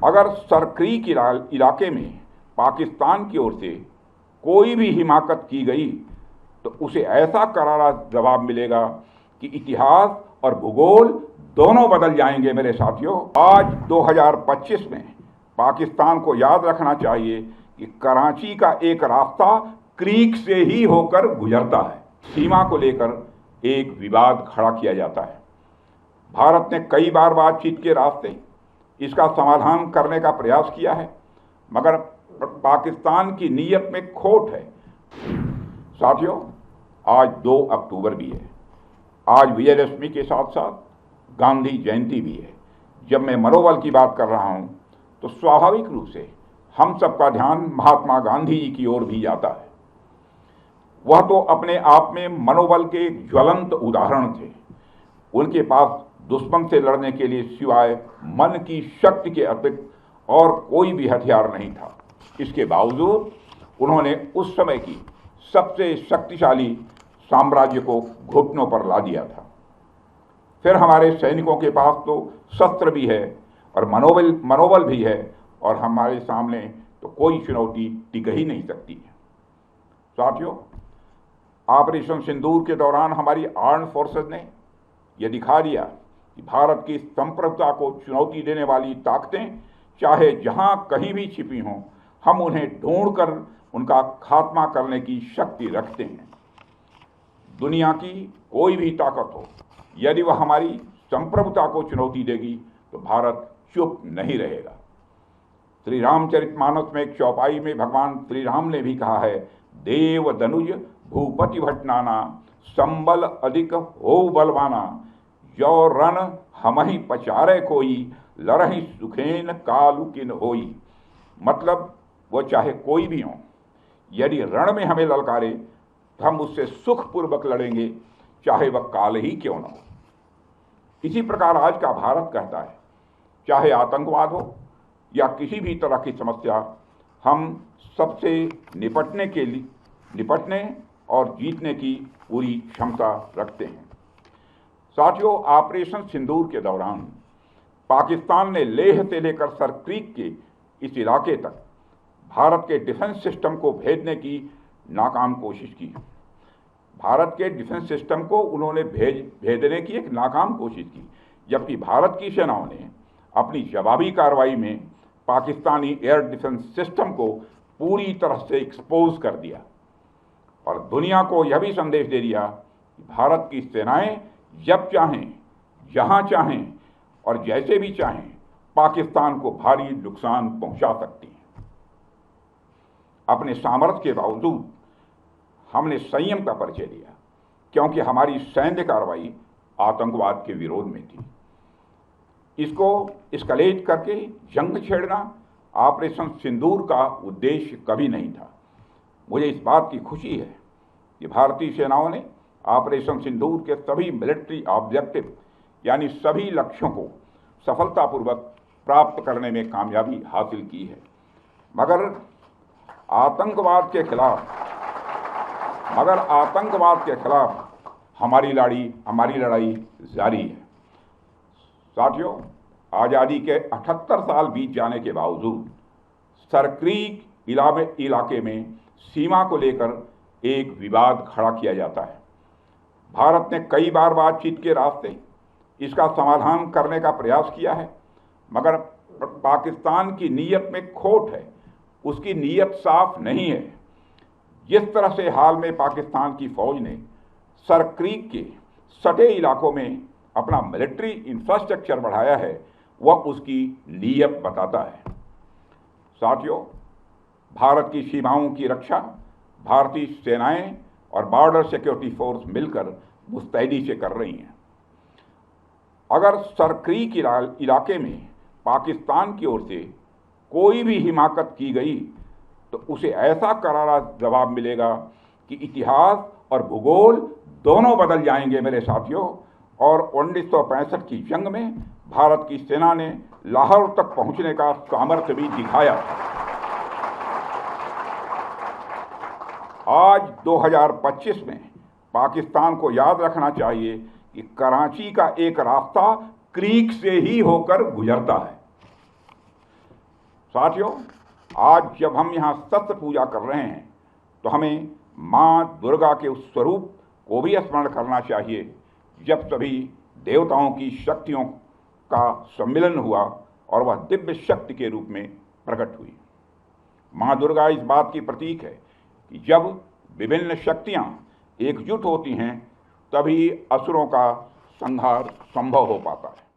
अगर सरक्रीक इलाके में पाकिस्तान की ओर से कोई भी हिमाकत की गई तो उसे ऐसा करारा जवाब मिलेगा कि इतिहास और भूगोल दोनों बदल जाएंगे। मेरे साथियों, आज 2025 में पाकिस्तान को याद रखना चाहिए कि कराची का एक रास्ता क्रीक से ही होकर गुजरता है। सीमा को लेकर एक विवाद खड़ा किया जाता है। भारत ने कई बार बातचीत के रास्ते इसका समाधान करने का प्रयास किया है, मगर पाकिस्तान की नीयत में खोट है। साथियों, आज 2 अक्टूबर भी है। आज विजयदशमी के साथ साथ गांधी जयंती भी है। जब मैं मनोबल की बात कर रहा हूं तो स्वाभाविक रूप से हम सबका ध्यान महात्मा गांधी जी की ओर भी जाता है। वह तो अपने आप में मनोबल के एक ज्वलंत उदाहरण थे। उनके पास दुश्मन से लड़ने के लिए सिवाय मन की शक्ति के अतिरिक्त और कोई भी हथियार नहीं था। इसके बावजूद उन्होंने उस समय की सबसे शक्तिशाली साम्राज्य को घुटनों पर ला दिया था। फिर हमारे सैनिकों के पास तो शस्त्र भी है और मनोबल भी है, और हमारे सामने तो कोई चुनौती टिक ही नहीं सकती है। साथियों, ऑपरेशन सिंदूर के दौरान हमारी आर्म्ड फोर्सेस ने यह दिखा दिया कि भारत की संप्रभुता को चुनौती देने वाली ताकतें चाहे जहां कहीं भी छिपी हों, हम उन्हें ढूंढकर उनका खात्मा करने की शक्ति रखते हैं। दुनिया की कोई भी ताकत हो, यदि वह हमारी संप्रभुता को चुनौती देगी तो भारत चुप नहीं रहेगा। श्री रामचरितमानस में एक चौपाई में भगवान श्री राम ने भी कहा है, देव दनुज भूपति भट नाना, संबल अधिक हो बलवाना, जो रण हमहि पचारे कोई, लड़हि सुखेन कालु किन होई। मतलब वो चाहे कोई भी हो, यदि रण में हमें ललकारे तो हम उससे सुखपूर्वक लड़ेंगे, चाहे वह काल ही क्यों न हो। इसी प्रकार आज का भारत कहता है, चाहे आतंकवाद हो या किसी भी तरह की समस्या, हम सबसे निपटने और जीतने की पूरी क्षमता रखते हैं। साथियों, ऑपरेशन सिंदूर के दौरान पाकिस्तान ने लेह से लेकर सरक्रीक के इस इलाके तक भारत के डिफेंस सिस्टम को भेजने की नाकाम कोशिश की। भारत के डिफेंस सिस्टम को उन्होंने भेजने की एक नाकाम कोशिश की, जबकि भारत की सेनाओं ने अपनी जवाबी कार्रवाई में पाकिस्तानी एयर डिफेंस सिस्टम को पूरी तरह से एक्सपोज कर दिया और दुनिया को यह भी संदेश दे दिया कि भारत की सेनाएं जब चाहें, जहां चाहें और जैसे भी चाहें पाकिस्तान को भारी नुकसान पहुंचा सकती हैं। अपने सामर्थ्य के बावजूद हमने संयम का परिचय दिया, क्योंकि हमारी सैन्य कार्रवाई आतंकवाद के विरोध में थी। इसको एस्केलेट करके जंग छेड़ना ऑपरेशन सिंदूर का उद्देश्य कभी नहीं था। मुझे इस बात की खुशी है कि भारतीय सेनाओं ने ऑपरेशन सिंदूर के सभी मिलिट्री ऑब्जेक्टिव यानी सभी लक्ष्यों को सफलतापूर्वक प्राप्त करने में कामयाबी हासिल की है। मगर आतंकवाद के खिलाफ हमारी लड़ाई जारी है। साथियों, आज़ादी के 78 साल बीत जाने के बावजूद सरक्रीक इलाके में सीमा को लेकर एक विवाद खड़ा किया जाता है। भारत ने कई बार बातचीत के रास्ते इसका समाधान करने का प्रयास किया है, मगर पाकिस्तान की नीयत में खोट है। उसकी नीयत साफ नहीं है। जिस तरह से हाल में पाकिस्तान की फौज ने सरक्रीक के सटे इलाकों में अपना मिलिट्री इंफ्रास्ट्रक्चर बढ़ाया है, वह उसकी नीयत बताता है। साथियों, भारत की सीमाओं की रक्षा भारतीय सेनाएं और बॉर्डर सिक्योरिटी फोर्स मिलकर मुस्तैदी से कर रही हैं। अगर सरक्रीक इलाके में पाकिस्तान की ओर से कोई भी हिमाकत की गई तो उसे ऐसा करारा जवाब मिलेगा कि इतिहास और भूगोल दोनों बदल जाएंगे। मेरे साथियों, और 1965 की जंग में भारत की सेना ने लाहौर तक पहुंचने का सामर्थ्य भी दिखाया। आज 2025 में पाकिस्तान को याद रखना चाहिए कि कराची का एक रास्ता क्रीक से ही होकर गुजरता है। साथियों, आज जब हम यहाँ शस्त्र पूजा कर रहे हैं तो हमें माँ दुर्गा के उस स्वरूप को भी स्मरण करना चाहिए जब सभी देवताओं की शक्तियों का सम्मिलन हुआ और वह दिव्य शक्ति के रूप में प्रकट हुई। माँ दुर्गा इस बात की प्रतीक है कि जब विभिन्न शक्तियाँ एकजुट होती हैं तभी असुरों का संहार संभव हो पाता है।